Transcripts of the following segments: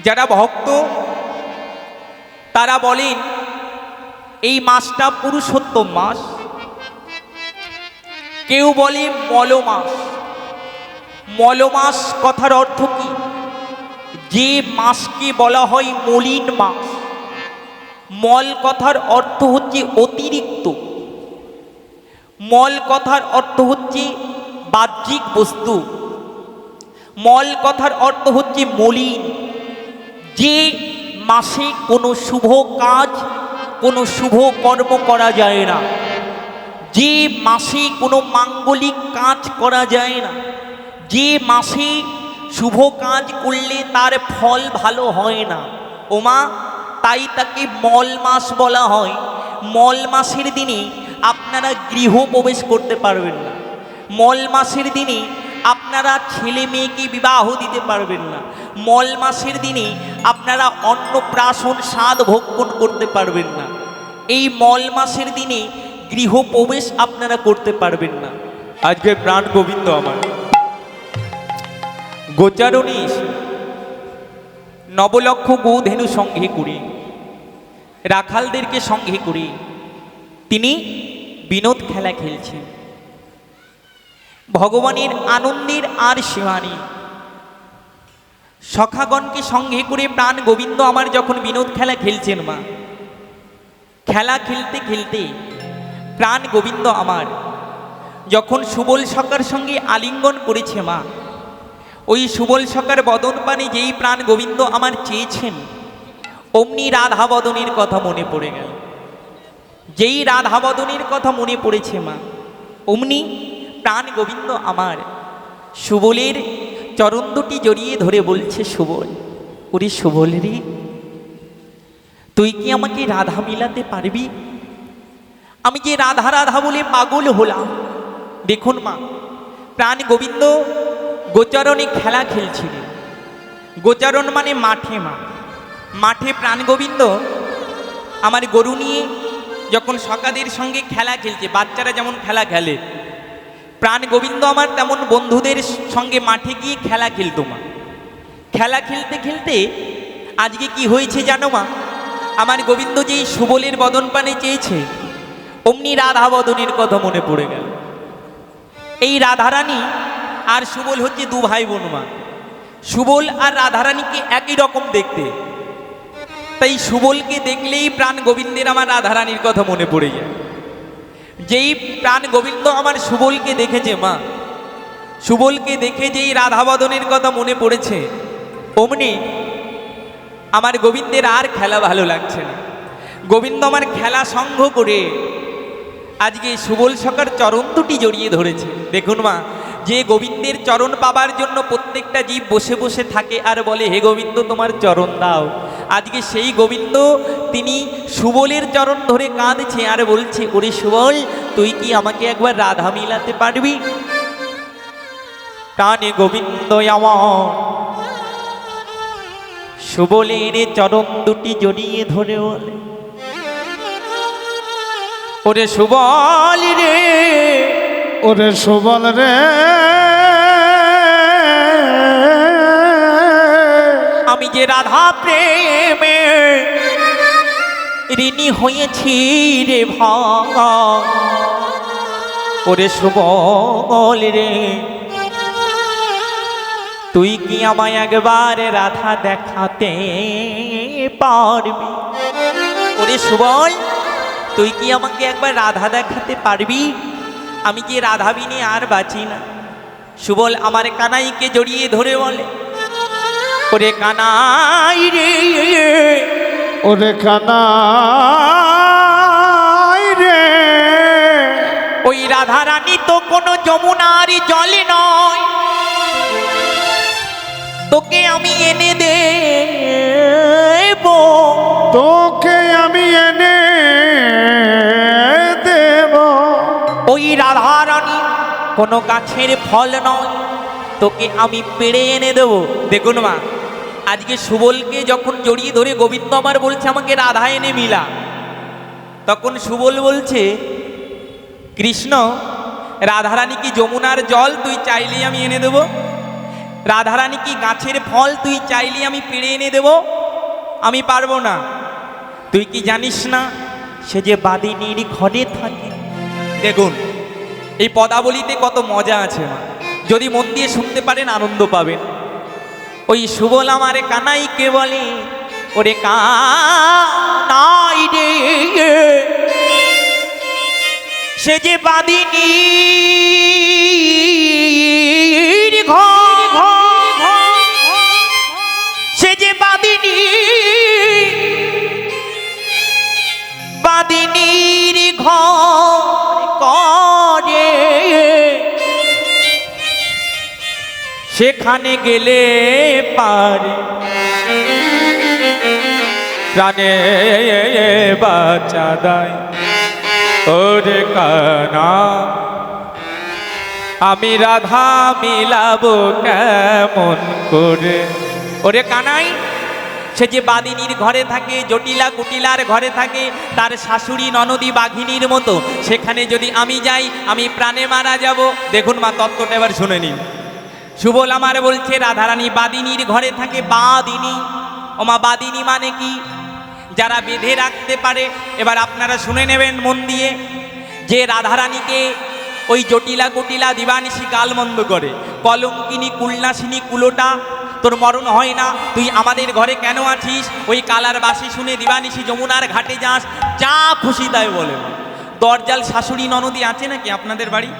যারা ভক্ত তারা বলেন এই মাসটা পুরুষোত্তম মাস, কেউ বলে মল মাস। মল মাস কথার অর্থ কি? যে মাসকে বলা হয় মলিন মাস। মল কথার অর্থ হচ্ছে অতিরিক্ত। মল কথার অর্থ হচ্ছে বাহ্যিক বস্তু। মল কথার অর্থ হচ্ছে মলিন। যে মাসে কোনো শুভ কাজ, কোনো শুভ কর্ম করা যায় না, যে মাসে কোনো মাঙ্গলিক কাজ করা যায় না, যে মাসে শুভ কাজ করলে তার ফল ভালো হয় না, ওমা তাই তাকে মল মাস বলা হয়। মল মাসের দিনে আপনারা গৃহ প্রবেশ করতে পারবেন না। মল মাসের দিনে আপনারা ছেলে মেয়েকে বিবাহ দিতে পারবেন না। মল মাসের দিনে আপনারা অন্নপ্রাশন স্বাদ ভক্ষণ করতে পারবেন না। এই মল মাসের দিনে গৃহ প্রবেশ আপনারা করতে পারবেন না। আজকে প্রাণ গোবিন্দ আমার গোচারণী নবলক্ষ গৌধেনু সঙ্গে করে, রাখালদেরকে সঙ্গে করে তিনি বিনোদ খেলা খেলছেন। ভগবানের আনন্দের আর সীমা নেই। সখাগণকে সঙ্গে করে প্রাণ গোবিন্দ আমার যখন বিনোদ খেলা খেলছেন, মা খেলা খেলতে খেলতে প্রাণ গোবিন্দ আমার যখন সুবল সখার সঙ্গে আলিঙ্গন করেছে, মা ওই সুবল সখার বদন পানে যেই প্রাণ গোবিন্দ আমার চেয়েছেন, অমনি রাধা বদনের কথা মনে পড়ে গেল। যেই রাধা বদনের কথা মনে পড়েছে, মা অমনি প্রাণ গোবিন্দ আমার সুবলের চরণ দুটি জড়িয়ে ধরে বলছে, সুবল, ওরে সুবল রে, তুই কি আমাকে রাধা মিলাতে পারবি? আমি যে রাধা রাধা বলে পাগল হলাম। দেখুন মা, প্রাণ গোবিন্দ গোচারণে খেলা খেলছিলেন। গোচারণ মানে মাঠে। মা মাঠে প্রাণ গোবিন্দ আমার গরু নিয়ে যখন সখাদের সঙ্গে খেলা খেলছে, বাচ্চারা যেমন খেলা খেলে, প্রাণ গোবিন্দ আমার তেমন বন্ধুদের সঙ্গে মাঠে গিয়ে খেলা খেলতো। মা খেলা খেলতে খেলতে আজকে কি হয়েছে জানো মা? আমার গোবিন্দ যেই সুবলের বদন পানে চেয়েছে, অমনি রাধা বদনের কথা মনে পড়ে গেল। এই রাধারানী আর সুবল হচ্ছে দু ভাই বোন। মা সুবল আর রাধারানীকে একই রকম দেখতে, তাই সুবলকে দেখলেই প্রাণ গোবিন্দের আমার রাধারানীর কথা মনে পড়ে যায়। যেই প্রাণ গোবিন্দ আমার সুবলকে দেখেছে, মা সুবলকে দেখে যেই রাধাবদনের কথা মনে পড়েছে, অমনি আমার গোবিন্দের আর খেলা ভালো লাগছে না। গোবিন্দ আমার খেলা সঙ্গ করে আজকে সুবল সখার চরণ দুটি জড়িয়ে ধরেছে। দেখুন মা, যে গোবিন্দের চরণ পাবার জন্য প্রত্যেকটা জীব বসে বসে থাকে আর বলে, হে গোবিন্দ তোমার চরণ দাও, আজকে সেই গোবিন্দ তিনি সুবলের চরণ ধরে কাঁদছে আর বলছে, ওরে সুবল, তুই কি আমাকে একবার রাধা মিলাতে পারবি? প্রাণে গোবিন্দ আমার সুবলের চরণ দুটি জড়িয়ে ধরে বলে, ওরে সুবল রে, ওরে সুবল রে, আমি যে রাধা প্রেমে ঋণী হয়েছি রে ভাই। ওরে সুবল রে, তুই কি আমায় একবার রাধা দেখাতে পারবি? ওরে সুবল, তুই কি আমাকে একবার রাধা দেখাতে পারবি? আমি যে রাধা বিনে আর বাঁচি না। সুবল আমার কানাইকে জড়িয়ে ধরে বলে, ওরে কানাই রে, ওরে কানাই রে, ওই রাধা রানী তো কোনো যমুনার জলে নয়, তোকে আমি এনে দেব, তোকে আমি এনে দেব। ওই রাধা রানী কোনো গাছের ফল নয়, তোকে আমি পেড়ে এনে দেব। দেখুন মা, আজকে সুবলকে যখন জড়িয়ে ধরে গোবিন্দ আমার বলছে আমাকে রাধা এনে মিলা, তখন সুবল বলছে, কৃষ্ণ, রাধারানী কি যমুনার জল? তুই চাইলেই আমি এনে দেব। রাধারানী কি গাছের ফল তুই চাইলে আমি পেড়ে এনে দেব? আমি পারবো না। তুই কি জানিস না সে যে বাদিনীর ঘরে থাকে? দেখুন এই পদাবলিতে কত মজা আছে মা, যদি মন দিয়ে শুনতে পারেন আনন্দ পাবেন। ওই সুবল আমারে কানাইকে বলে, ওরে কানাই রে, সে যে বাদিনীর ঘর, সে যে বাদিনীর ঘর করে, সেখানে গেলে পারে প্রাণে বাঁচা দেয়। ওরে কানা আমি রাধা মিলাবো কেমন করে? ওরে কানাই, সে যে বাদিনীর ঘরে থাকে, জটিলা কুটিলার ঘরে থাকে, তার শাশুড়ি ননদী বাঘিনীর মতো, সেখানে যদি আমি যাই আমি প্রাণে মারা যাব। দেখুন মা তত্ত্বটা এবার শুনে নিন। সুবল আমার বলছে রাধারানী বাদিনীর ঘরে থাকে। বাদিনী, ও মা বাদিনী মানে কি? যারা বেঁধে রাখতে পারে। এবার আপনারা শুনে নেবেন মন দিয়ে, যে রাধারানীকে ওই জটিলা কুটিলা দিবানিশি গালমন্দ করে, কলঙ্কিনী কুলনাশিনী কুলোটা, তোর মরণ হয় না, তুই আমাদের ঘরে কেন আছিস? ওই কালার বাসি শুনে দিবানিশি যমুনার ঘাটে যাস, যা খুশি তাই বলে। দরজাল শাশুড়ি ননদী আছে নাকি আপনাদের বাড়ি?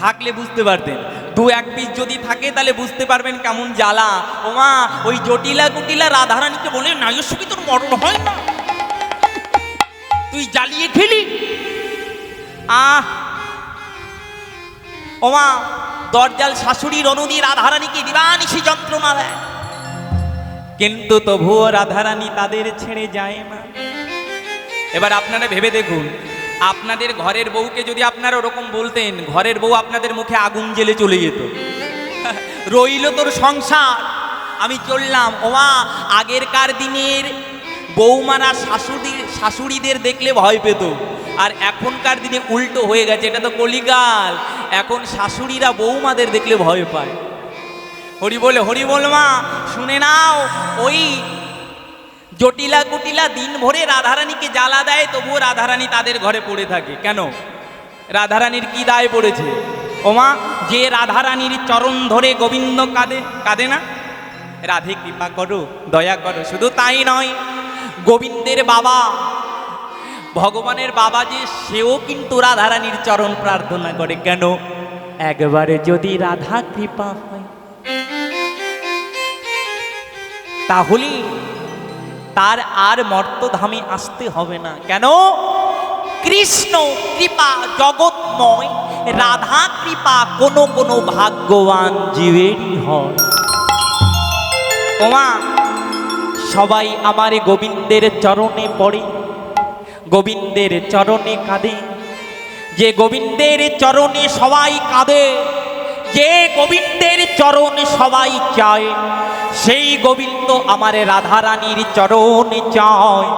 থাকলে বুঝতে পারতেন। দু এক পিস যদি থাকে তাহলে বুঝতে পারবেন কেমন জ্বালা। ওমা ওই জটিলা কুটিলা রাধারানীকে বলে, নাইয়ের কি তোর মরণ হয় না? তুই জ্বালিয়ে খেলি। ওমা দরজাল শাশুড়ি রণদী রাধারানীকে দিবানিশি যন্ত্রণা দেয়, কিন্তু তবুও রাধারানী তাদের ছেড়ে যায় না। এবার আপনারা ভেবে দেখুন, আপনাদের ঘরের বউকে যদি আপনারা ওরকম বলতেন, ঘরের বউ আপনাদের মুখে আগুন জ্বেলে চলে যেত। রইল তোর সংসার, আমি চললাম। ওমা আগেরকার দিনের বৌমারা শাশুড়িদের দেখলে ভয় পেত, আর এখনকার দিনে উল্টো হয়ে গেছে। এটা তো কলিকাল, এখন শাশুড়িরা বৌমাদের দেখলে ভয় পায়। হরি বলে, হরি বল মা, শুনে নাও। ওই জটিলা কুটিলা দিন ভরে রাধারানীকে জ্বালা দেয়, তবুও রাধারানী তাদের ঘরে পড়ে থাকে। কেন? রাধারানীর কি দায় পড়েছে? ওমা যে রাধারানীর চরণ ধরে গোবিন্দ কাঁদে, কাঁদে না? রাধে কৃপা করো, দয়া করো। শুধু তাই নয়, গোবিন্দের বাবা, ভগবানের বাবা যে, সেও কিন্তু রাধারানীর চরণ প্রার্থনা করে। কেন? একবারে যদি রাধা কৃপা হয় তাহলে তার আর মর্তধামে আসতে হবে না। কেন? কৃষ্ণ কৃপা জগৎময়, রাধা কৃপা কোনো কোনো ভাগ্যবান জীবেরই হয়। ওমা সবাই আমার গোবিন্দের চরণে পড়ে, গোবিন্দের চরণে কাঁদে। যে গোবিন্দের চরণে সবাই কাঁদে, যে গোবিন্দের চরণে সবাই চায়, সেই গোবিন্দ আমার রাধারানীর চরণে চায়।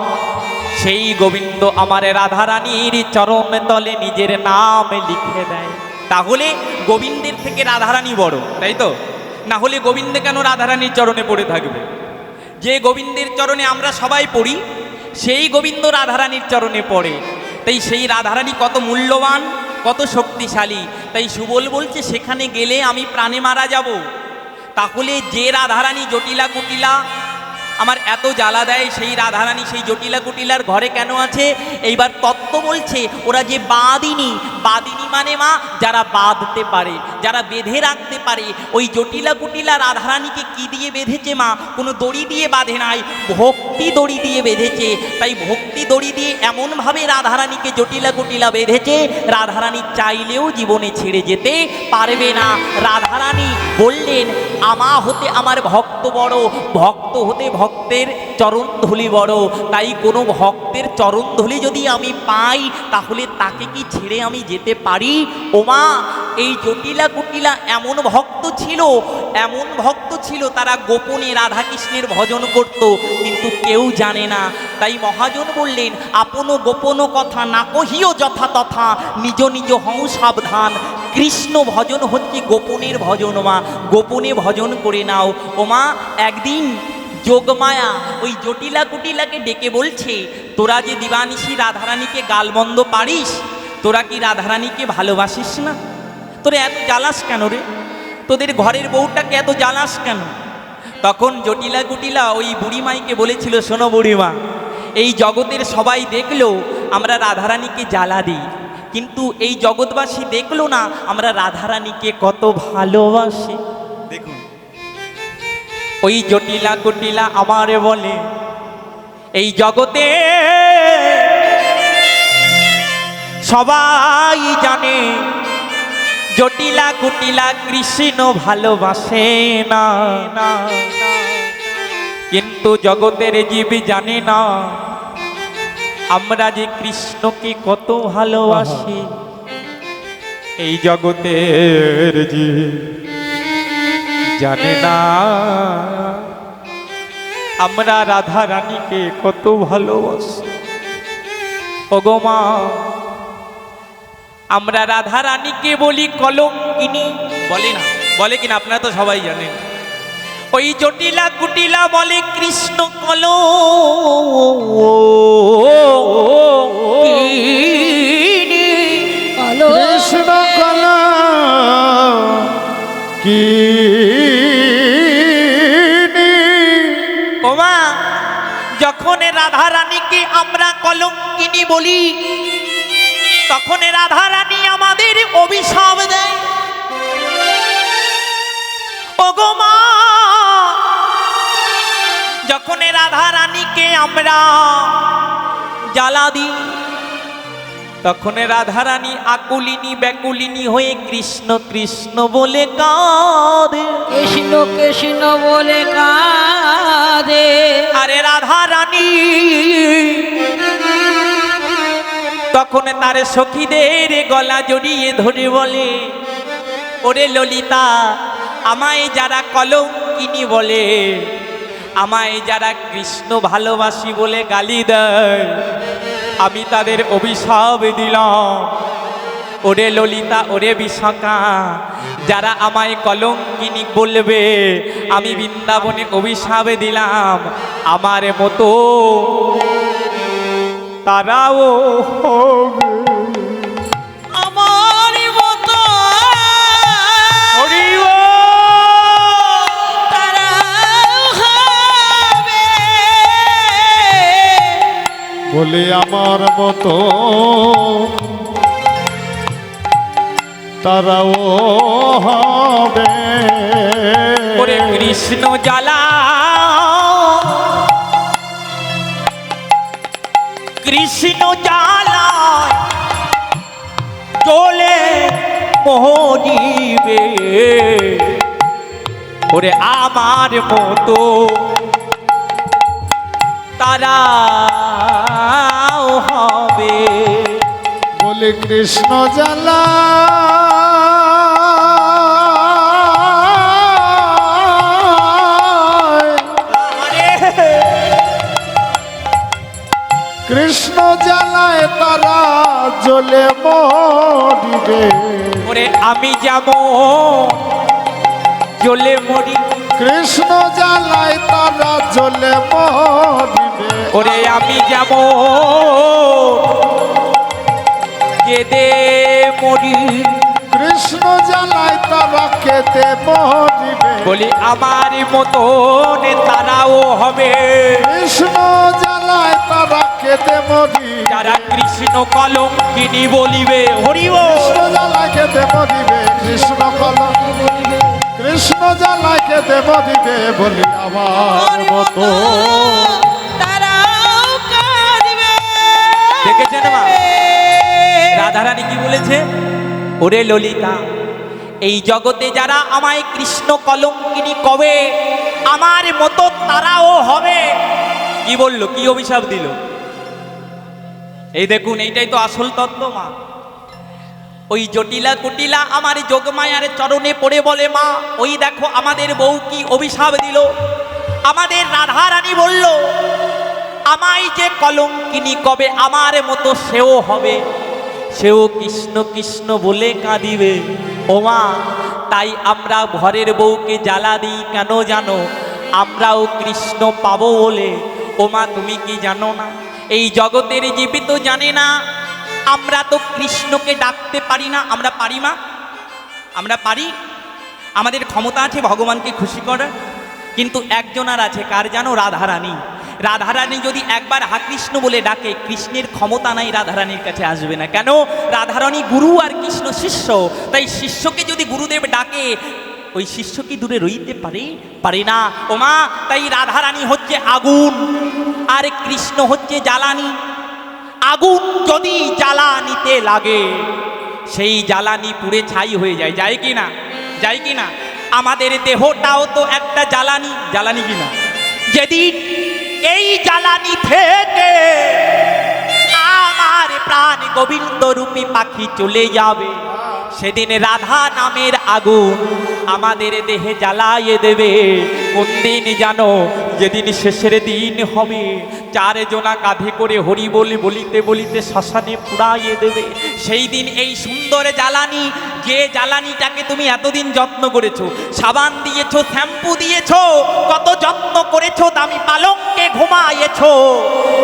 সেই গোবিন্দ আমার রাধারানীর চরণ তলে নিজের নাম লিখে দেয়। তাহলে গোবিন্দের থেকে রাধারানী বড়, তাই তো? না হলে গোবিন্দ কেন রাধারানীর চরণে পড়ে থাকবে? যে গোবিন্দের চরণে আমরা সবাই পড়ি, সেই গোবিন্দ রাধারানীর চরণে পড়ে। তাই সেই রাধারানী কত মূল্যবান, কত শক্তিশালী। তাই সুবল বলছে সেখানে গেলে আমি প্রাণে মারা যাব। তাহলে যে রাধারানী জটিলা কুটিলা আমার এত জ্বালা দেয়, সেই রাধারানী সেই জটিলা কুটিলার ঘরে কেন আছে? এইবার তত্ত্ব বলছে, ওরা যে বাদিনী, বাদিনী মানে মা যারা বাঁধতে পারে, যারা বেঁধে রাখতে পারে। ওই জটিলা কুটিলা রাধারানীকে কি দিয়ে বেঁধেছে মা? কোনো দড়ি দিয়ে বাঁধে নাই, ভক্তি দড়ি দিয়ে বেঁধেছে। তাই ভক্তি দড়ি দিয়ে এমনভাবে রাধারানীকে জটিলা কুটিলা বেঁধেছে, রাধারানী চাইলেও জীবনে ছেড়ে যেতে পারবে না। রাধারানী বললেন, আমা হতে আমার ভক্ত বড়, ভক্ত হতে ভক্তের চরণ ধুলি বড়। তাই কোনো ভক্তের চরণ ধুলি যদি আমি পাই, তাহলে তাকে কি ছেড়ে আমি যেতে পারি? ওমা এই জটিলা কুটিলা এমন ভক্ত ছিল, এমন ভক্ত ছিল, তারা গোপনে রাধাকৃষ্ণের ভজন করত, কিন্তু কেউ জানে না। তাই মহাজন বললেন, আপন গোপন কথা না কহিও যথা তথা, নিজ নিজ হও সাবধান। কৃষ্ণ ভজন হচ্ছে গোপনের ভজন মা, গোপনে ভজন করে নাও। ও মা, একদিন যোগমায়া ওই জটিলা কুটিলাকে ডেকে বলছে, তোরা যে দিবানিশি রাধারানীকে গালমন্দ পারিস, তোরা কি রাধারানীকে ভালোবাসিস না? তোরা এত জ্বালাস কেন রে? তোদের ঘরের বউটাকে এত জ্বালাস কেন? তখন জটিলা কুটিলা ওই বুড়িমাইকে বলেছিল, শোনো বুড়িমা, এই জগতের সবাই দেখলো আমরা রাধারানীকে জ্বালা দিই, কিন্তু এই জগৎবাসী দেখলো না আমরা রাধারানীকে কত ভালোবাসি। দেখুন, ওই জটিলা কুটিলা আমারে বলে, এই জগতে সবাই জানে জটিলা কুটিলা কৃষ্ণ ভালোবাসে না, কিন্তু জগতের জীব জানে না আমরা যে কৃষ্ণকে কত ভালোবাসি। এই জগতের জীব জানে না আমরা রাধা রানীকে কত ভালোবাসি। ওগো মা, আমরা রাধা রানীকে বলি কলঙ্কিনী, বলে না? বলে কিনা আপনারা তো সবাই জানেন। ওই জটিলা কুটিলা বলে কৃষ্ণ কলঙ্কিনী, কৃষ্ণ কলঙ্কিনী। ও মা, যখন রাধা রানীকে আমরা কলঙ্কিনী বলি, তখন রাধা রানী আমাদের অভিশাপ দেয়। ওগো মা, যখন রাধা রানীকে আমরা জ্বালা দিই, তখন রাধা রানী আকুলিনী ব্যাকুলিনী হয়ে কৃষ্ণ কৃষ্ণ বলে কাঁদে, কৃষ্ণ কৃষ্ণ বলে কাঁদে। আরে রাধা রানী তখন তার সখীদের গলা জড়িয়ে ধরে বলে, ওরে ললিতা, আমায় যারা কলঙ্কিনী বলে, আমায় যারা কৃষ্ণ ভালোবাসি বলে গালি দেয়, আমি তাদের অভিশাপ দিলাম। ওরে ললিতা, ওরে বিশাখা, যারা আমায় কলঙ্কিনী বলবে, আমি বৃন্দাবনে অভিশাপ দিলাম, আমার মতো তারাও হবে। আমার মতো হরি বল। তারাও হবে। বলে আমার মতো তারাও হবে। ওরে কৃষ্ণ জ্বালা, কৃষ্ণ জ্বালায় চলে মোহনিবে, ওরে আমার মতো তারাও হবে। বলে কৃষ্ণ জ্বালা কৃষ্ণ জ্বালায় তারা জ্বলে মরিবে। ওরে আমি যেমন জ্বলে মরি, কৃষ্ণ জ্বালায় তারা জ্বলে মরিবে। ওরে আমি যেমন কেঁদে মরি, কৃষ্ণ জ্বালায় তারা কেঁদে মরিবে। বলি আমার মতন তারাও হবে। কৃষ্ণ জ্বালায় তারা কেঁদে মরি, যারা কৃষ্ণ কলঙ্কিনী বলিবে। হরি বল। কৃষ্ণ জ্বালায় কেঁদে মরিবে, কৃষ্ণ কলঙ্কিনী, কৃষ্ণ জ্বালায় কেঁদে মরিবে। বলি আমার মতো তারাও কাঁদবে। দেখেছেন মা, রাধারানী কি বলেছে? ওরে ললিতা, এই জগতে যারা আমায় কৃষ্ণ কলঙ্কিনী কবে, আমার মতো তারাও হবে। কি বলল, কি অভিশাপ দিল? এই দেখুন, এইটাই তো আসল তত্ত্ব মা। ওই জটিলা কুটিলা আমার যোগমায়ার চরণে পড়ে বলে, মা ওই দেখো আমাদের বউ কি অভিশাপ দিল। আমাদের রাধা রানী বলল, আমায় যে কলঙ্কিনী কবে, আমার মতো সেও হবে, সেও কৃষ্ণ কৃষ্ণ বলে কাঁদিবে। ওমা তাই আমরা ঘরের বউকে জ্বালা দিই কেন জানো? আমরাও কৃষ্ণ পাবো বলে। ওমা তুমি কি জানো না, এই জগতের জীবিত জানে না আমরা তো কৃষ্ণকে ডাকতে পারি না। আমরা পারি মা? আমরা পারি? আমাদের ক্ষমতা আছে ভগবানকে খুশি করার, কিন্তু একজন আর আছে, কার জানো? রাধারানী। রাধারানী যদি একবার হা কৃষ্ণ বলে ডাকে, কৃষ্ণের ক্ষমতা নাই রাধারানীর কাছে আসবে না। কেন? রাধারানী গুরু আর কৃষ্ণ শিষ্য। তাই শিষ্যকে যদি গুরুদেব ডাকে, ওই শিষ্য কি দূরে রইতে পারে? পারে না। ওমা তাই রাধারানী হচ্ছে আগুন আর কৃষ্ণ হচ্ছে জ্বালানি। আগুন যদি জ্বালানিতে লাগে, সেই জ্বালানি পুড়ে ছাই হয়ে যায়। যায় কি না? যায় কি না? আমাদের দেহটাও তো একটা জ্বালানি। জ্বালানি কি না? যেদিন এই জ্বালানি থেকে আমার প্রাণ গোবিন্দ রূপী পাখি চলে যাবে, সেদিন রাধা নামের আগুন আমাদের দেহে জ্বালাইয়ে দেবে। কোন দিন জানো? যেদিন শেষের দিন হবে, চারজনা কাঁধে করে হরি বলি বলিতে বলিতে শ্মশানে পুড়াইয়ে দেবে। সেই দিন এই সুন্দর জ্বালানি, যে জ্বালানিটাকে তুমি এতদিন যত্ন করেছো, সাবান দিয়েছো, শ্যাম্পু দিয়েছো, কত যত্ন করেছো, দামি পালঙ্কে ঘুমাইয়েছো,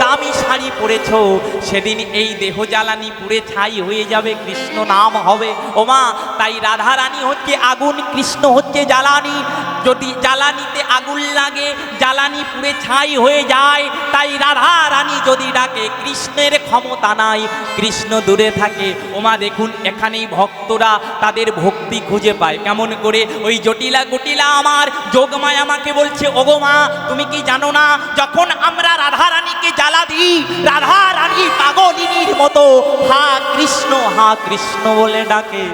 দামি শাড়ি পরেছো, সেদিন এই দেহ জ্বালানি পুড়ে ছাই হয়ে যাবে, কৃষ্ণ নাম হবে। ওমা তাই রাধা রানী হচ্ছে আগুন, কৃষ্ণ হচ্ছে জ্বালানি। যদি জ্বালানিতে আগুন লাগে, জ্বালানি পুড়ে ছাই হয়ে যায়। তাই রাধা রানী যদি ডাকে, কৃষ্ণের ক্ষমতা নাই, কৃষ্ণ দূরে থাকে। ওমা দেখুন এখানেই ভক্তরা তাদের ভক্তি খুঁজে পায় কেমন করে? ওই জটিলা কুটিলা আমার যোগমায় আমাকে বলছে, ওগো মা তুমি কি জানো না, যখন আমরা রাধা রানীকে জ্বালা দিই, রাধা রানী পাগলিনীর মতো হা কৃষ্ণ বলে ডাকে।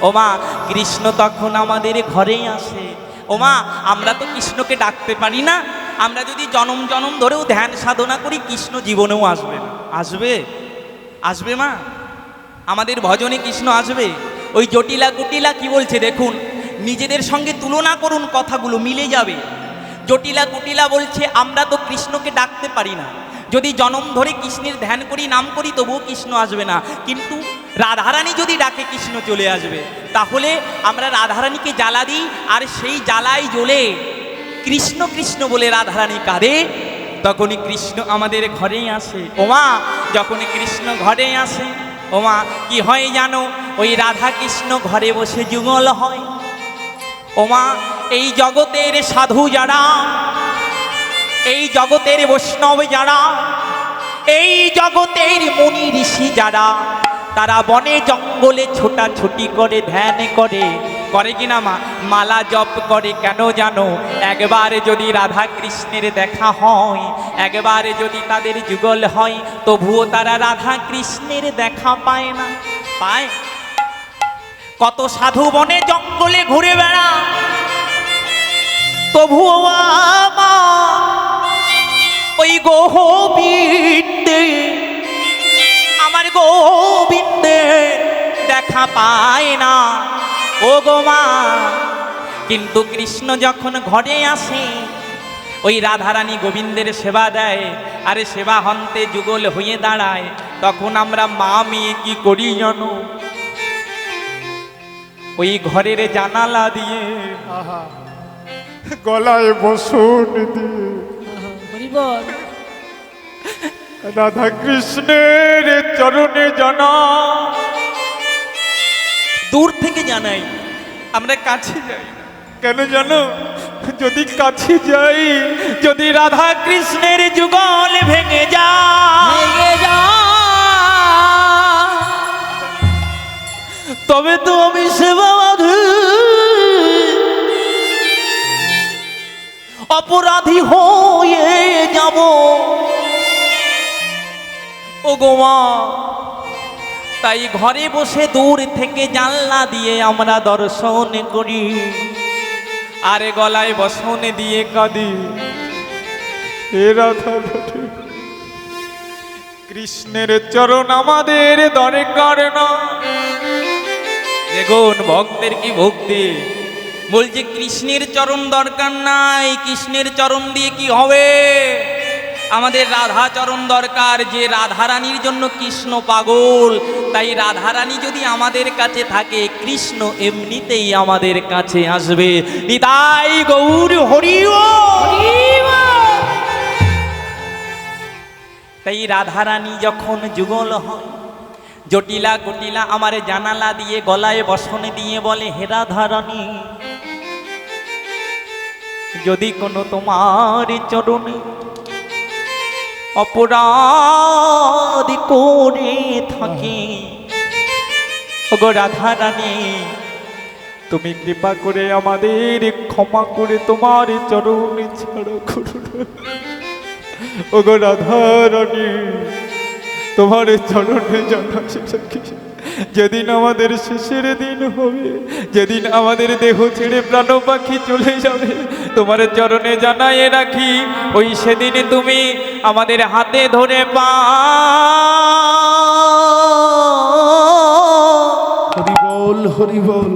ওমা কৃষ্ণ তখন আমাদের ঘরেই আসে। ওমা আমরা তো কৃষ্ণকে ডাকতে পারি না। আমরা যদি জনম জনম ধরেও ধ্যান সাধনা করি, কৃষ্ণ জীবনেও আসবে না। আসবে? আসবে মা? আমাদের ভজনে কৃষ্ণ আসবে? ওই জটিলা কুটিলা কি বলছে দেখুন, নিজেদের সঙ্গে তুলনা করুন, কথাগুলো মিলে যাবে। জটিলা কুটিলা বলছে আমরা তো কৃষ্ণকে ডাকতে পারি না, যদি জনম ধরে কৃষ্ণের ধ্যান করি, নাম করি, তবুও কৃষ্ণ আসবে না। কিন্তু রাধারানী যদি ডাকে, কৃষ্ণ চলে আসবে। তাহলে আমরা রাধারানীকে জ্বালা দিই, আর সেই জ্বালাই জ্বলে কৃষ্ণ কৃষ্ণ বলে রাধারানী কাঁদে, তখনই কৃষ্ণ আমাদের ঘরেই আসে। ওমা যখন কৃষ্ণ ঘরে আসে, ওমা কি হয় জানো? ওই রাধা কৃষ্ণ ঘরে বসে যুগল হয়। ওমা এই জগতের সাধু যারা, এই জগতের বৈষ্ণব যারা, এই জগতের মুনি ঋষি যারা, তারা বনে জঙ্গলে ছোটাছুটি করে ধ্যান করে, করে কিনা মা? মালা জপ করে। কেন জানো? একবার যদি রাধা কৃষ্ণের দেখা হয়, একবার যদি তাদের যুগল হয়, তবুও তারা রাধা কৃষ্ণের দেখা পায় না। পায়? কত সাধু বনে জঙ্গলে ঘুরে বেড়ায়, তবুও ওই গোবিন্দে, আমার গোবিন্দে দেখা পায় না। ও গো মা, কিন্তু কৃষ্ণ যখন ঘরে আসে, ওই রাধারানী গোবিন্দের সেবা দেয়, আরে সেবা হন্তে যুগল হয়ে দাঁড়ায়, তখন আমরা মা মেয়ে কি করি জানো? ওই ঘরের জানালা দিয়ে আহা, গলায় বসুন দিয়ে হরিবল রাধা কৃষ্ণের চরণে জানা। দূর থেকে জানাই, আমরা কাছে যাই না। কেন জানো? যদি কাছে যাই, যদি রাধা কৃষ্ণের যুগল ভেঙে যায়, ভেঙে যা, তবে তো আমি সেবা অপরাধী হয়ে যাব। ও গো মা, তাই ঘরে বসে দূর থেকে জানলা দিয়ে আমরা দর্শন করি, আরে গলায় বসন দিয়ে কাঁদি, হে রাধা রাধে, কৃষ্ণের চরণ আমাদের দরকার না। দেখুন ভক্তের কি ভক্তি, বলছে কৃষ্ণের চরণ দরকার নাই, কৃষ্ণের চরণ দিয়ে কি হবে? আমাদের রাধাচরণ দরকার, যে রাধারানীর জন্য কৃষ্ণ পাগল। তাই রাধারানী যদি আমাদের কাছে থাকে, কৃষ্ণ এমনিতেই আমাদের কাছে আসবে। নিতাই গৌর হরি বল। তাই রাধারানী যখন যুগল হয়, জটিলা কুটিলা আমার জানালা দিয়ে গলায় বসন দিয়ে বলে, হে রাধারানী, যদি কোনো তোমার চরণে অপরাধ করে থাকে, ওগো রাধারানী, তুমি কৃপা করে আমাদের ক্ষমা করে তোমার চরণে ছাড়া করো না। ওগো রাধারানী, তোমার চরণে জানাচ্ছি, যেদিন আমাদের শেষের দিন হবে, যেদিন আমাদের দেহ ছেড়ে প্রাণ পাখি চলে যাবে, তোমার চরণে জানাই রাখি, ওই সেদিন তুমি আমাদের হাতে ধরে পা হরি বল, হরি বল।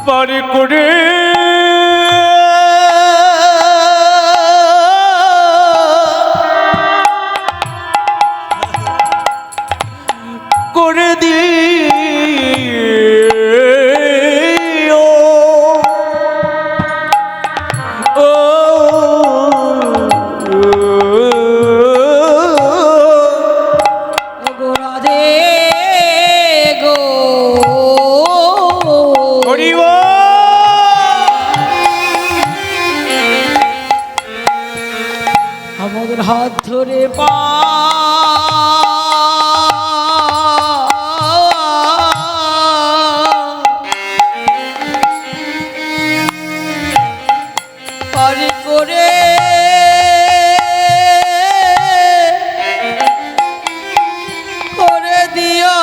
পারে করে করে দিও ও গো রাধে গো হরি বল। আমাদের হাত ধরে পা পারি করে করে দিও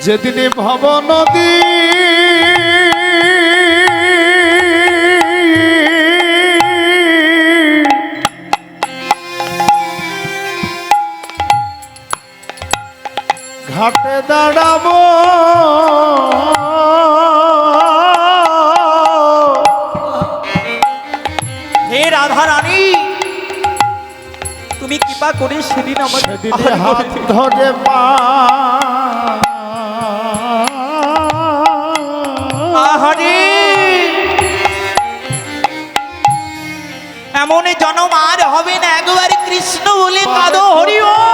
যেদিনে ভব নদী ঘাটে দাঁড়াবো, হে রাধারানী, তুমি কৃপা করে সেদিন আমাদের সেদিনে হাত ধরে পা আহারে, এমন জনম আর হবে না, একবার কৃষ্ণ বলে কাঁদো। হরি বল।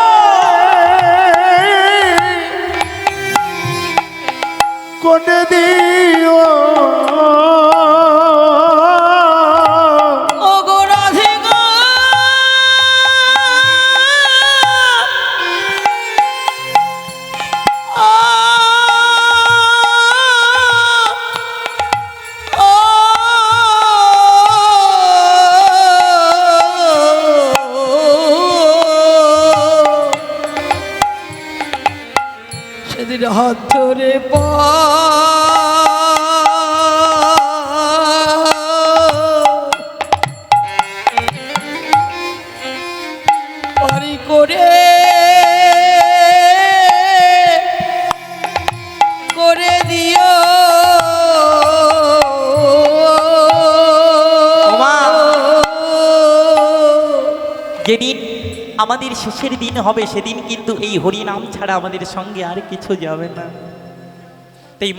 করে দিও ও গো রাধে গো ও ও সেদিন হাত ধরে পা পারি করে করে দিও ওমা, যেদিন আমাদের শেষের দিন হবে, সেদিন কিন্তু এই হরি নাম ছাড়া আমাদের সঙ্গে আর কিছু যাবে না। তাই